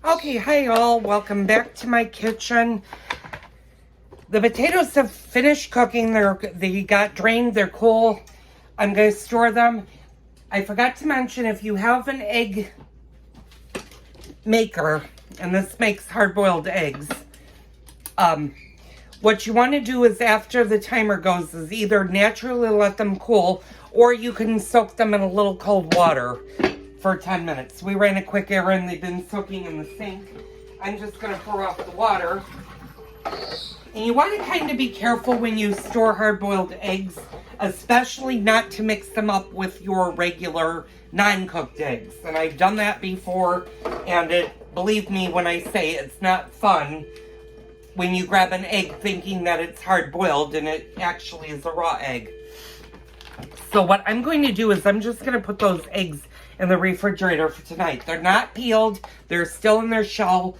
Okay, hi all. Welcome back to my kitchen. The potatoes have finished cooking. They got drained. They're cool. I'm going to store them. I forgot to mention, if you have an egg maker, and this makes hard-boiled eggs, what you want to do is, after the timer goes, is either naturally let them cool, or you can soak them in a little cold water for 10 minutes. We ran a quick errand. They've been soaking in the sink. I'm just going to pour off the water. And you want to kind of be careful when you store hard-boiled eggs, especially not to mix them up with your regular non-cooked eggs. And I've done that before, and believe me when I say it's not fun when you grab an egg thinking that it's hard-boiled and it actually is a raw egg. So what I'm going to do is I'm just going to put those eggs in the refrigerator for tonight. They're not peeled. They're still in their shell.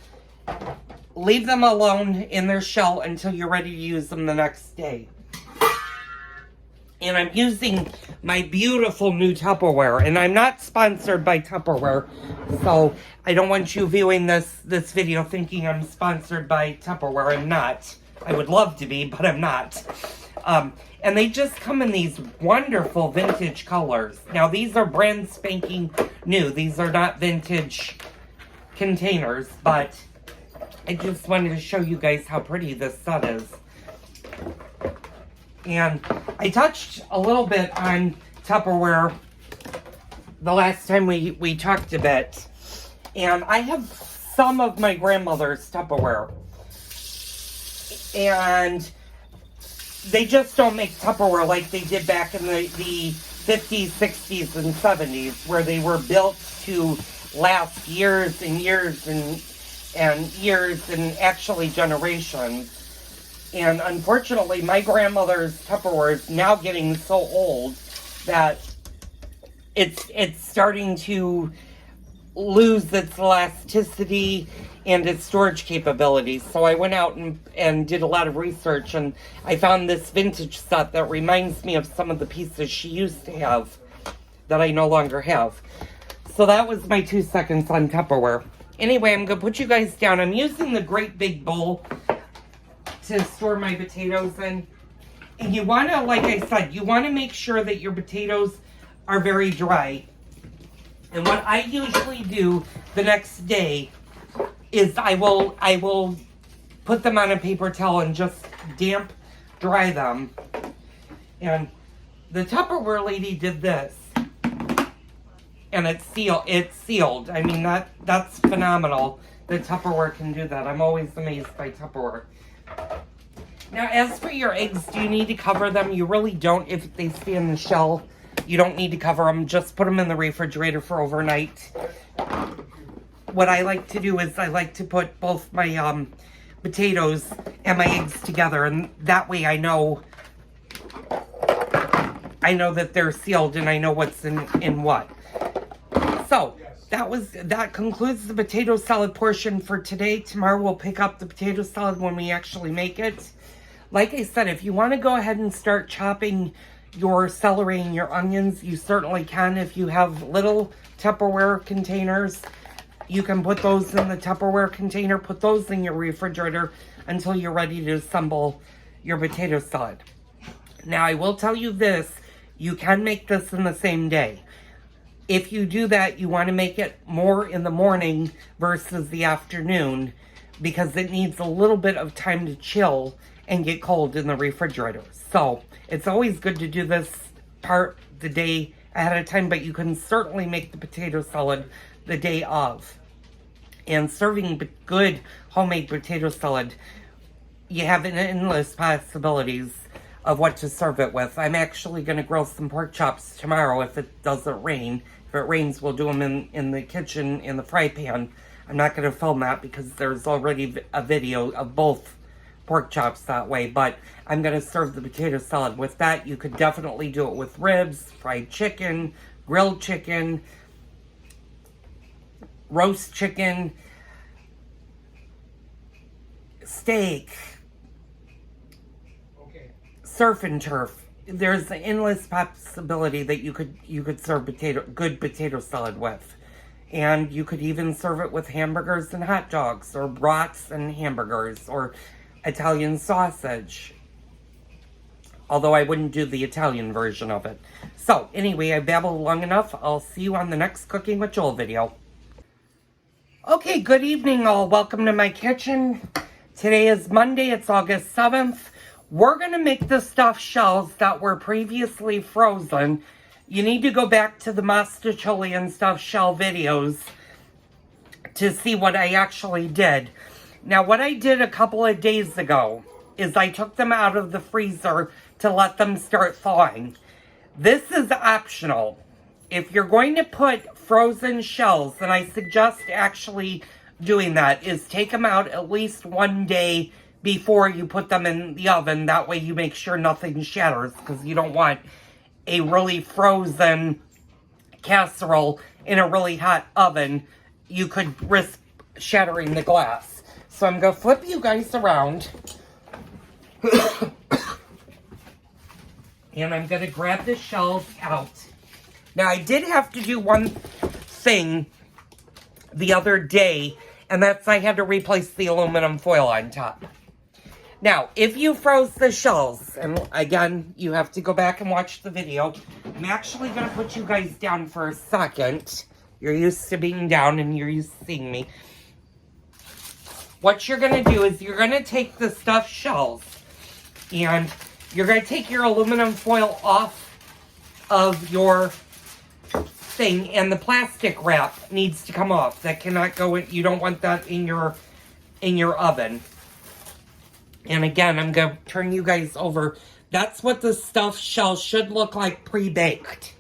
Leave them alone in their shell until you're ready to use them the next day. And I'm using my beautiful new Tupperware. And I'm not sponsored by Tupperware. So I don't want you viewing this video thinking I'm sponsored by Tupperware. I'm not. I would love to be, but I'm not. And they just come in these wonderful vintage colors. Now, these are brand spanking new. These are not vintage containers, but I just wanted to show you guys how pretty this set is. And I touched a little bit on Tupperware the last time we talked a bit. And I have some of my grandmother's Tupperware. And they just don't make Tupperware like they did back in the 50s, 60s, and 70s, where they were built to last years and years and years and actually generations. And unfortunately, my grandmother's Tupperware is now getting so old that it's starting to lose its elasticity and its storage capabilities. So I went out and did a lot of research, and I found this vintage set that reminds me of some of the pieces she used to have that I no longer have. So that was my 2 seconds on Tupperware. Anyway, I'm going to put you guys down. I'm using the great big bowl to store my potatoes in. And you want to, like I said, you want to make sure that your potatoes are very dry. And what I usually do the next day is I will put them on a paper towel and just damp dry them. And the Tupperware lady did this. And it's sealed. I mean, that's phenomenal that Tupperware can do that. I'm always amazed by Tupperware. Now, as for your eggs, do you need to cover them? You really don't. If they stay in the shell, you don't need to cover them. Just put them in the refrigerator for overnight. What I like to do is I like to put both my potatoes and my eggs together, and that way I know that they're sealed and I know what's in what. So that concludes the potato salad portion for today. Tomorrow we'll pick up the potato salad when we actually make it. Like I said, if you want to go ahead and start chopping your celery and your onions, you certainly can. If you have little Tupperware containers, you can put those in the Tupperware container, put those in your refrigerator until you're ready to assemble your potato salad. Now, I will tell you this, you can make this in the same day. If you do that, you want to make it more in the morning versus the afternoon, because it needs a little bit of time to chill and get cold in the refrigerator. So it's always good to do this part the day ahead of time, but you can certainly make the potato salad the day of. And serving good homemade potato salad, you have endless possibilities of what to serve it with. I'm actually going to grill some pork chops tomorrow if it doesn't rain. If it rains, we'll do them in the kitchen in the fry pan. I'm not going to film that because there's already a video of both pork chops that way, but I'm going to serve the potato salad with that. You could definitely do it with ribs, fried chicken, grilled chicken, roast chicken, steak, surf and turf. There's an endless possibility that you could serve good potato salad with. And you could even serve it with hamburgers and hot dogs, or brats and hamburgers, or Italian sausage. Although I wouldn't do the Italian version of it. So, anyway, I babbled long enough. I'll see you on the next Cooking with Joel video. Okay, good evening all. Welcome to my kitchen. Today is Monday. It's August 7th. We're going to make the stuffed shells that were previously frozen. You need to go back to the masta chili and stuffed shell videos to see what I actually did. Now, what I did a couple of days ago is I took them out of the freezer to let them start thawing. This is optional. If you're going to put frozen shells, and I suggest actually doing that, is take them out at least one day before you put them in the oven. That way you make sure nothing shatters, because you don't want a really frozen casserole in a really hot oven. You could risk shattering the glass. So I'm going to flip you guys around. And I'm going to grab the shells out. Now, I did have to do one thing the other day, and that's I had to replace the aluminum foil on top. Now, if you froze the shells, and again, you have to go back and watch the video. I'm actually going to put you guys down for a second. You're used to being down, and you're used to seeing me. What you're going to do is you're going to take the stuffed shells, and you're going to take your aluminum foil off of your thing, and the plastic wrap needs to come off. That cannot go in. You don't want that in your oven. And again, I'm going to turn you guys over. That's what the stuffed shell should look like pre-baked.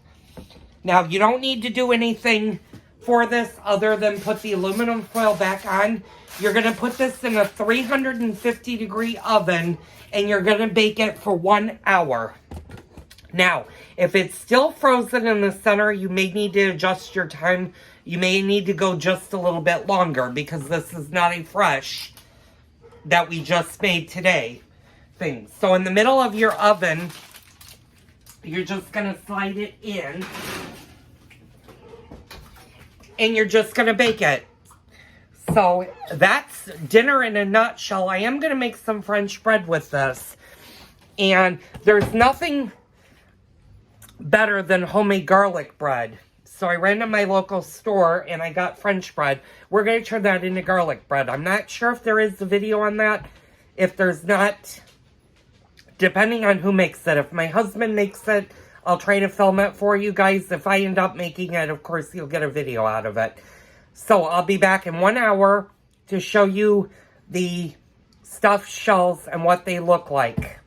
Now, you don't need to do anything for this other than put the aluminum foil back on. You're going to put this in a 350 degree oven, and you're going to bake it for 1 hour. Now, if it's still frozen in the center, you may need to adjust your time. You may need to go just a little bit longer, because this is not a fresh that we just made today thing. So in the middle of your oven, you're just going to slide it in, and you're just going to bake it. So that's dinner in a nutshell. I am going to make some French bread with this, and there's nothing better than homemade garlic bread. So I ran to my local store and I got French bread. We're going to turn that into garlic bread. I'm not sure if there is a video on that. If there's not, depending on who makes it. If my husband makes it, I'll try to film it for you guys. If I end up making it, of course, you'll get a video out of it. So I'll be back in 1 hour to show you the stuffed shells and what they look like.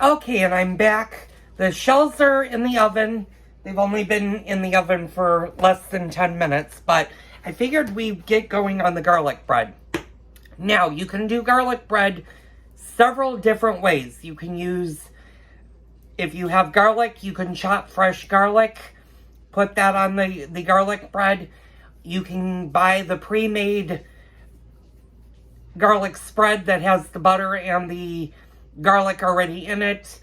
Okay, and I'm back. The shells are in the oven. They've only been in the oven for less than 10 minutes, but I figured we'd get going on the garlic bread. Now, you can do garlic bread several different ways. You can use, if you have garlic, you can chop fresh garlic, put that on the garlic bread. You can buy the pre-made garlic spread that has the butter and the garlic already in it.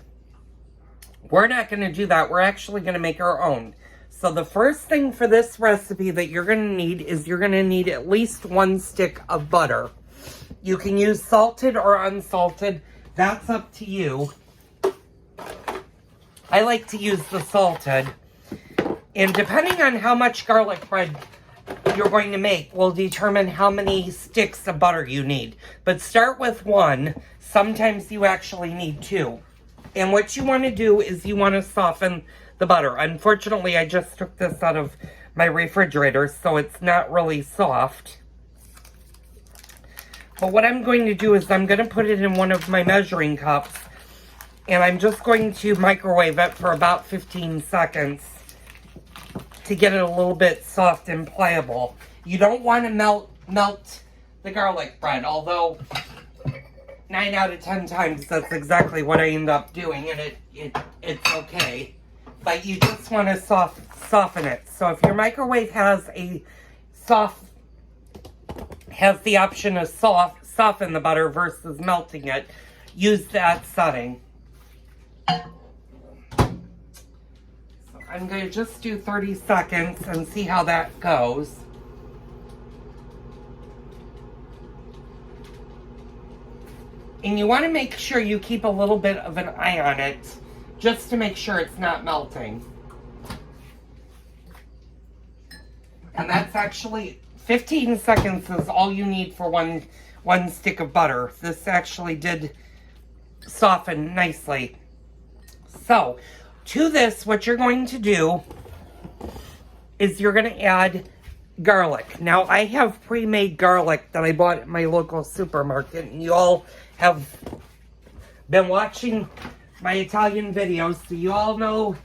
We're not going to do that. We're actually going to make our own. So the first thing for this recipe that you're going to need is you're going to need at least 1 stick of butter. You can use salted or unsalted. That's up to you. I like to use the salted. And depending on how much garlic bread you're going to make will determine how many sticks of butter you need. But start with 1. Sometimes you actually need 2. And what you want to do is you want to soften the butter. Unfortunately, I just took this out of my refrigerator, so it's not really soft. But what I'm going to do is I'm going to put it in one of my measuring cups, and I'm just going to microwave it for about 15 seconds to get it a little bit soft and pliable. You don't want to melt the garlic bread, although 9 out of 10 times that's exactly what I end up doing, and it's okay. But you just want to soften it. So if your microwave has the option of soften the butter versus melting it, use that setting. So I'm going to just do 30 seconds and see how that goes. And you want to make sure you keep a little bit of an eye on it, just to make sure it's not melting. And that's actually 15 seconds is all you need for one stick of butter. This actually did soften nicely. So, to this, what you're going to do is you're going to add garlic. Now, I have pre-made garlic that I bought at my local supermarket, and you all have been watching my Italian videos, so you all know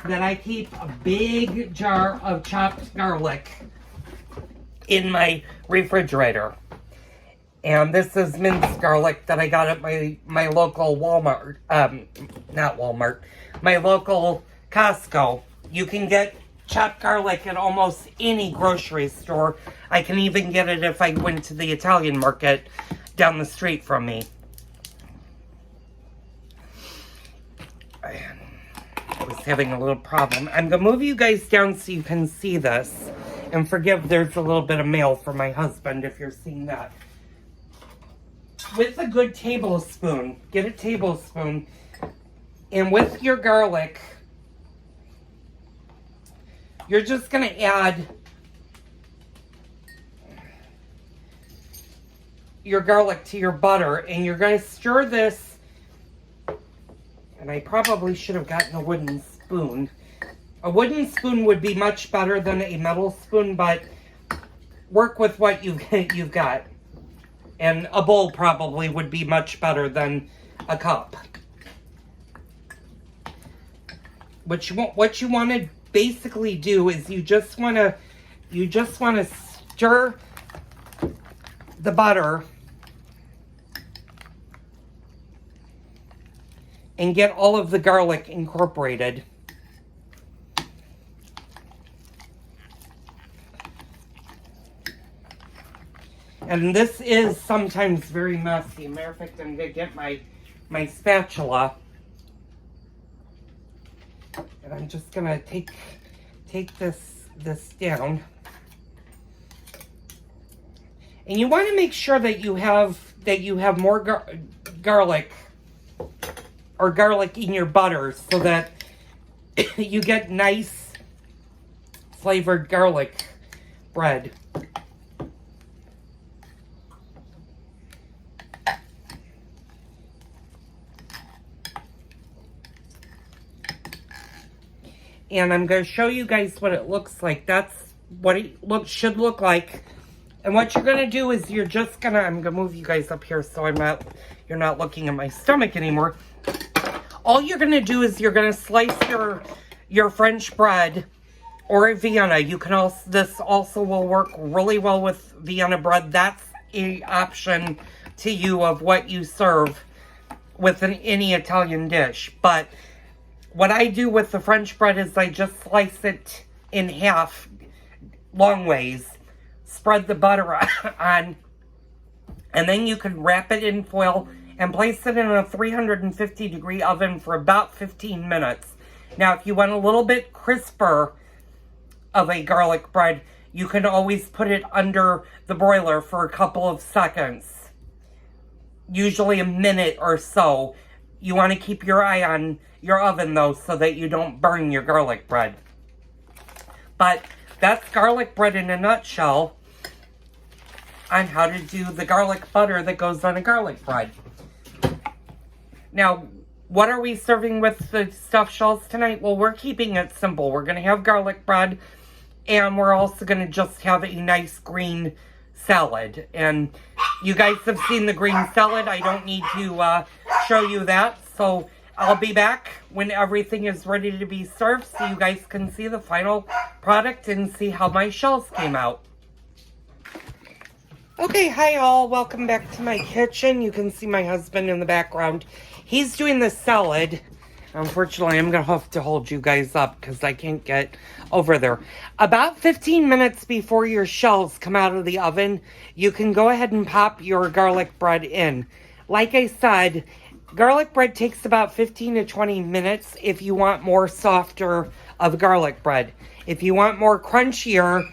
that I keep a big jar of chopped garlic in my refrigerator. And this is minced garlic that I got at my local Walmart, not Walmart, my local Costco. You can get chopped garlic at almost any grocery store. I can even get it if I went to the Italian market down the street from me. I was having a little problem. I'm going to move you guys down so you can see this. And forgive, there's a little bit of mail for my husband if you're seeing that. With a good tablespoon, get a tablespoon, and with your garlic, you're just going to add your garlic to your butter, and you're going to stir this, and I probably should have gotten a wooden spoon. A wooden spoon would be much better than a metal spoon, but work with what you've got. And a bowl probably would be much better than a cup. What you want to basically do is you just want to stir the butter and get all of the garlic incorporated. And this is sometimes very messy. Matter of fact, I'm going to get my spatula. And I'm just going to take this down. And you want to make sure that you have more garlic or garlic in your butter so that you get nice flavored garlic bread. And I'm going to show you guys what it looks like. That's what it should look like. And what you're going to do is you're just going to, I'm going to move you guys up here so you're not looking at my stomach anymore. All you're going to do is you're going to slice your French bread or a Vienna. You can also, this also will work really well with Vienna bread. That's an option to you of what you serve with any Italian dish. But what I do with the French bread is I just slice it in half, long ways, spread the butter on, and then you can wrap it in foil and place it in a 350-degree oven for about 15 minutes. Now, if you want a little bit crisper of a garlic bread, you can always put it under the broiler for a couple of seconds, usually a minute or so. You want to keep your eye on your oven, though, so that you don't burn your garlic bread. But that's garlic bread in a nutshell on how to do the garlic butter that goes on a garlic bread. Now, what are we serving with the stuffed shells tonight? Well, we're keeping it simple. We're going to have garlic bread, and we're also going to just have a nice green salad. And you guys have seen the green salad. I don't need to show you that. So I'll be back when everything is ready to be served so you guys can see the final product and see how my shells came out. Okay, hi all. Welcome back to my kitchen. You can see my husband in the background. He's doing the salad. Unfortunately, I'm going to have to hold you guys up because I can't get over there. About 15 minutes before your shells come out of the oven, you can go ahead and pop your garlic bread in. Like I said, Garlic bread takes about 15 to 20 minutes if you want more softer of garlic bread. If you want more crunchier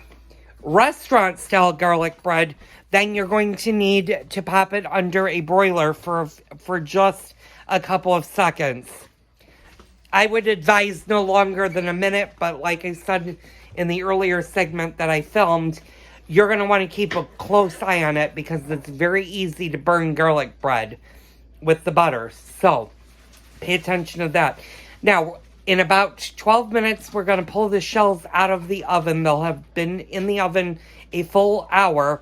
restaurant style garlic bread, then you're going to need to pop it under a broiler for just a couple of seconds. I would advise no longer than a minute, but like I said in the earlier segment that I filmed, you're going to want to keep a close eye on it because it's very easy to burn garlic bread with the butter. So pay attention to that. Now, in about 12 minutes, we're going to pull the shells out of the oven. They'll have been in the oven a full hour.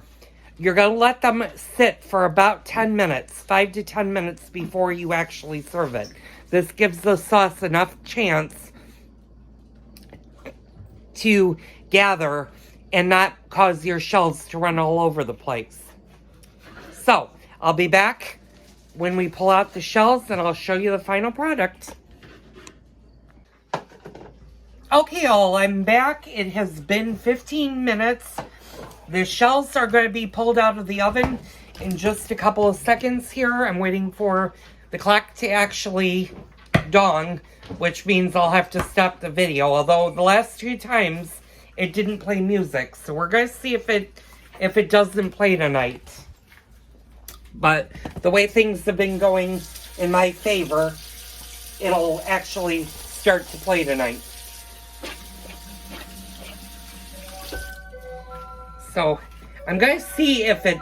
You're going to let them sit for about 10 minutes, 5 to 10 minutes before you actually serve it. This gives the sauce enough chance to gather and not cause your shells to run all over the place. So, I'll be back when we pull out the shells and I'll show you the final product. Okay, all, I'm back. It has been 15 minutes. The shells are going to be pulled out of the oven in just a couple of seconds here. I'm waiting for the clock to actually dong, which means I'll have to stop the video. Although the last 2 times it didn't play music, so we're going to see if it doesn't play tonight. But the way things have been going in my favor, it'll actually start to play tonight. So I'm going to see if it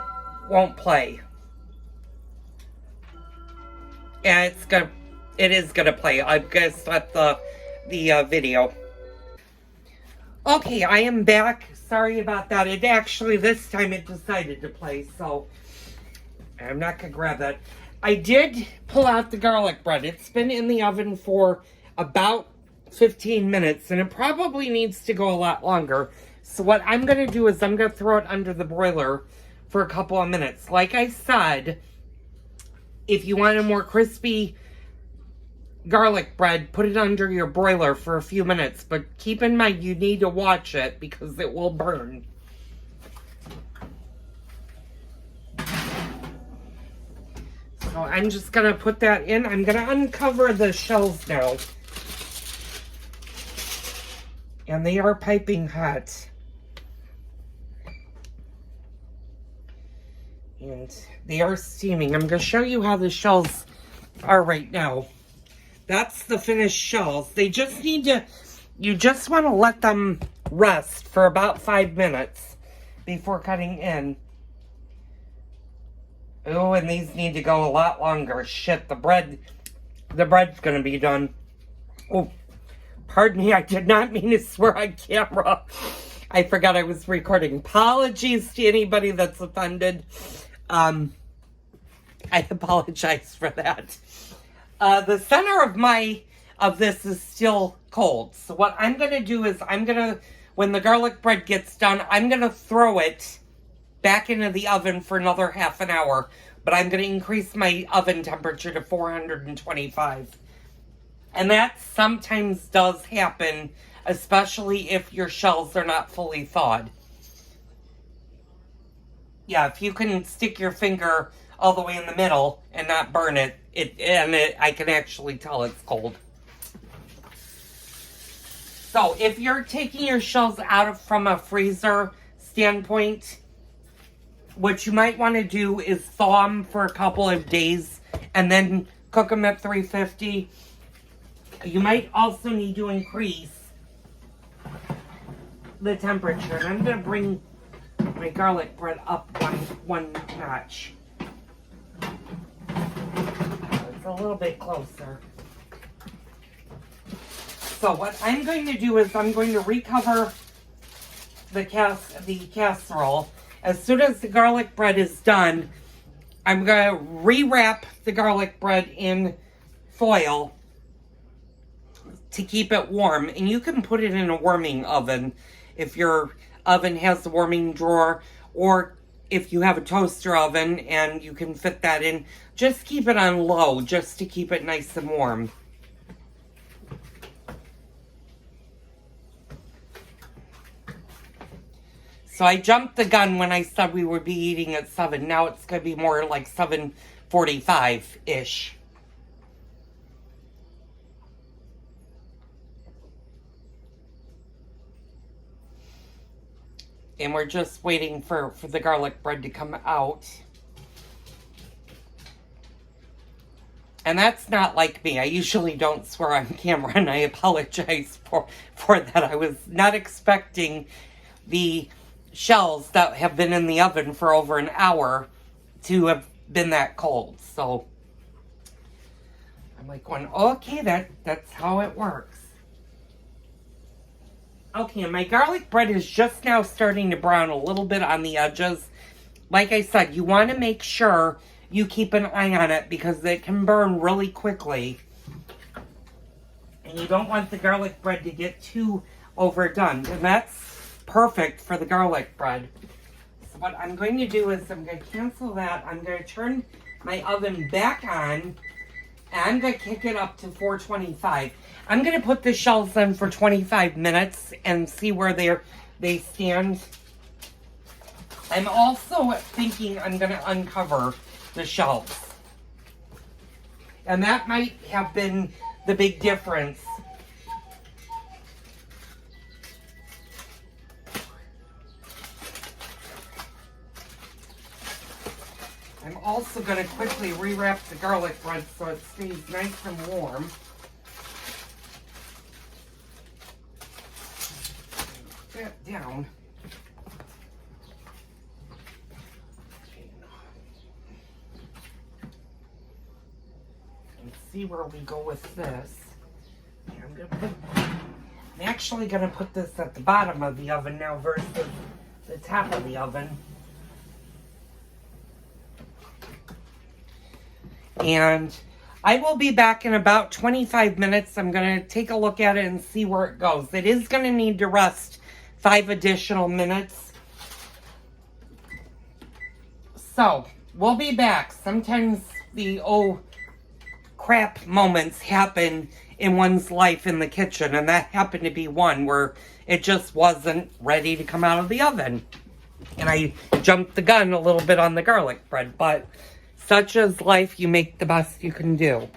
won't play. Yeah, it is gonna play. I'm gonna stop the video. Okay, I am back. Sorry about that. It actually, this time it decided to play, so I'm not gonna grab that. I did pull out the garlic bread. It's been in the oven for about 15 minutes, and it probably needs to go a lot longer. So what I'm gonna do is I'm gonna throw it under the broiler for a couple of minutes. Like I said, if you want a more crispy garlic bread, put it under your broiler for a few minutes. But keep in mind, you need to watch it because it will burn. So I'm just going to put that in. I'm going to uncover the shells now. And they are piping hot. And they are steaming. I'm going to show you how the shells are right now. That's the finished shells. They just need to, you just want to let them rest for about 5 minutes before cutting in. Oh, and these need to go a lot longer. Shit, the bread's going to be done. Oh, pardon me, I did not mean to swear on camera. I forgot I was recording. Apologies to anybody that's offended. I apologize for that. The center of this is still cold. So what I'm going to do is when the garlic bread gets done, I'm going to throw it back into the oven for another half an hour. But I'm going to increase my oven temperature to 425. And that sometimes does happen, especially if your shells are not fully thawed. Yeah, if you can stick your finger all the way in the middle and not burn it, I can actually tell it's cold. So if you're taking your shells out from a freezer standpoint, what you might want to do is thaw them for a couple of days and then cook them at 350. You might also need to increase the temperature. And I'm going to bring my garlic bread up one notch. It's a little bit closer. So what I'm going to do is I'm going to recover the casserole. As soon as the garlic bread is done, I'm going to rewrap the garlic bread in foil to keep it warm. And you can put it in a warming oven if your oven has a warming drawer, or if you have a toaster oven and you can fit that in. Just keep it on low just to keep it nice and warm. So I jumped the gun when I said we would be eating at 7. Now it's going to be more like 7:45-ish. And we're just waiting for the garlic bread to come out. And that's not like me. I usually don't swear on camera, and I apologize for that. I was not expecting the shells that have been in the oven for over an hour to have been that cold. So I'm like going, okay, that's how it works. Okay, and my garlic bread is just now starting to brown a little bit on the edges. Like I said, you want to make sure you keep an eye on it because it can burn really quickly. And you don't want the garlic bread to get too overdone. And that's perfect for the garlic bread. So what I'm going to do is I'm going to cancel that. I'm going to turn my oven back on. And I'm going to kick it up to 425. I'm going to put the shells in for 25 minutes and see where they stand. I'm also thinking I'm going to uncover the shells. And that might have been the big difference. I'm also going to quickly rewrap the garlic bread so it stays nice and warm. Put that down. And see where we go with this. I'm actually going to put this at the bottom of the oven now versus the top of the oven. And I will be back in about 25 minutes. I'm going to take a look at it and see where it goes. It is going to need to rest 5 additional minutes. So, we'll be back. Sometimes the crap moments happen in one's life in the kitchen. And that happened to be one where it just wasn't ready to come out of the oven. And I jumped the gun a little bit on the garlic bread. But such is life, you make the best you can do.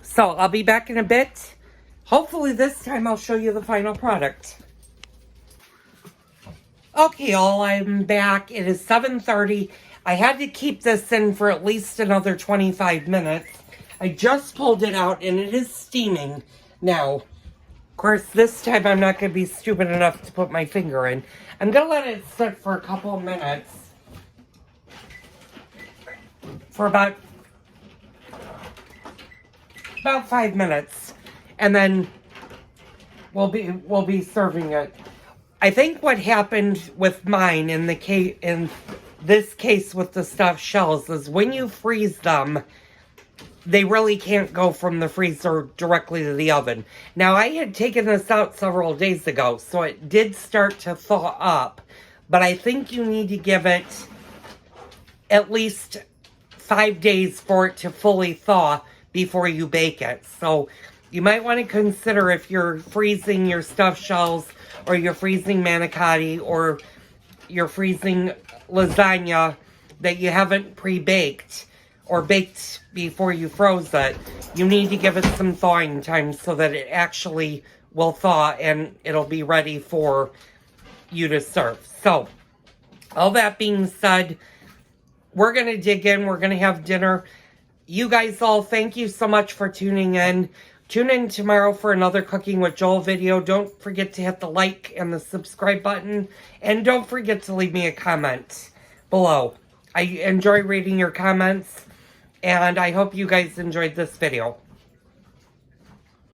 So, I'll be back in a bit. Hopefully this time I'll show you the final product. Okay, y'all, I'm back. It is 7:30. I had to keep this in for at least another 25 minutes. I just pulled it out and it is steaming now. Of course, this time I'm not going to be stupid enough to put my finger in. I'm going to let it sit for a couple of minutes. For about 5 minutes, and then we'll be serving it. I think what happened with mine in this case with the stuffed shells is when you freeze them, they really can't go from the freezer directly to the oven. Now, I had taken this out several days ago, so it did start to thaw up, but I think you need to give it at least 5 days for it to fully thaw before you bake it. So you might want to consider if you're freezing your stuffed shells or you're freezing manicotti or you're freezing lasagna that you haven't pre-baked or baked before you froze it, you need to give it some thawing time so that it actually will thaw and it'll be ready for you to serve. So all that being said, we're going to dig in. We're going to have dinner. You guys all, thank you so much for tuning in. Tune in tomorrow for another Cooking with Joel video. Don't forget to hit the like and the subscribe button. And don't forget to leave me a comment below. I enjoy reading your comments. And I hope you guys enjoyed this video.